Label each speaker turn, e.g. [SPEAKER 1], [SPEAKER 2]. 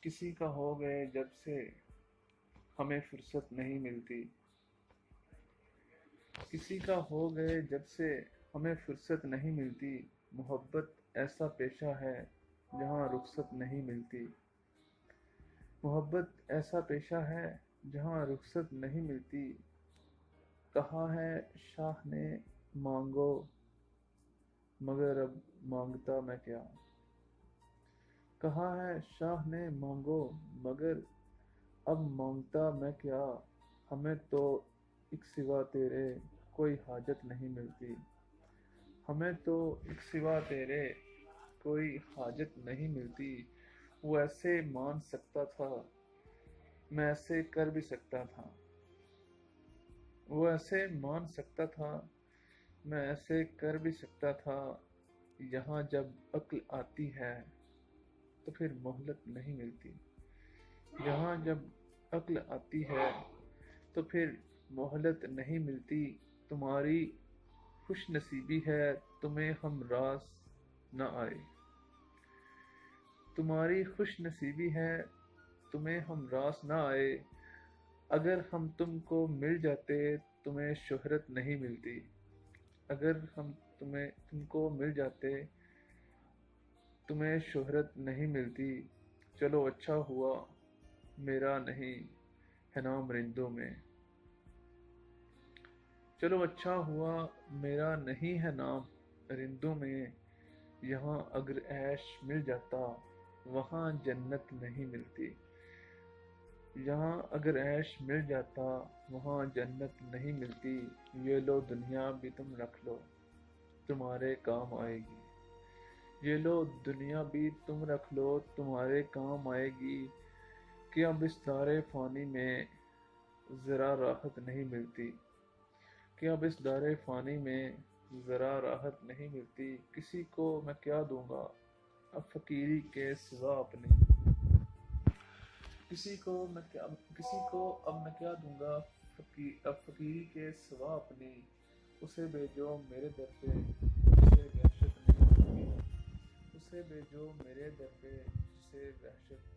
[SPEAKER 1] किसी का हो गए जब से हमें फुर्सत नहीं मिलती। किसी का हो गए जब से हमें फुर्सत नहीं मिलती। मोहब्बत ऐसा पेशा है जहाँ रुखसत नहीं मिलती। मोहब्बत ऐसा पेशा है जहाँ रुखसत नहीं मिलती। कहा है शाह ने मांगो, मगर अब मांगता मैं क्या। कहा है शाह ने मांगो, मगर अब मांगता मैं क्या। हमें तो एक सिवा तेरे कोई हाजत नहीं मिलती। हमें तो एक सिवा तेरे कोई हाजत नहीं मिलती। वो ऐसे मान सकता था, मैं ऐसे कर भी सकता था। वो ऐसे मान सकता था, मैं ऐसे कर भी सकता था। यहाँ जब अक्ल आती है तो फिर मोहलत नहीं मिलती। यहाँ जब अक्ल आती है तो फिर मोहलत नहीं मिलती। तुम्हारी खुश नसीबी है तुम्हें हम रास न आए। तुम्हारी खुश नसीबी है तुम्हें हम रास न आए। अगर हम तुमको मिल जाते तुम्हें शोहरत नहीं मिलती। अगर हम तुमको मिल जाते तुम्हें शोहरत नहीं मिलती। चलो अच्छा हुआ मेरा नहीं है नाम रिंदों में। चलो अच्छा हुआ मेरा नहीं है नाम रिंदों में। यहाँ अगर ऐश मिल जाता वहाँ जन्नत नहीं मिलती। यहाँ अगर ऐश मिल जाता वहाँ जन्नत नहीं मिलती। ये लो दुनिया भी तुम रख लो तुम्हारे काम आएगी। ये लो दुनिया भी तुम रख लो तुम्हारे काम आएगी। कि अब इस दारे फानी में जरा राहत नहीं मिलती। कि अब इस दारे फानी में जरा राहत नहीं मिलती। किसी को मैं क्या दूंगा अब फकीरी के सिवा अपने। किसी को अब मैं क्या दूंगा अब फकीरी के सिवा अपनी। उसे भेजो मेरे दर पे जिसे वहशत नहीं मिलती। उसे भेजो मेरे दर पे जिसे वहशत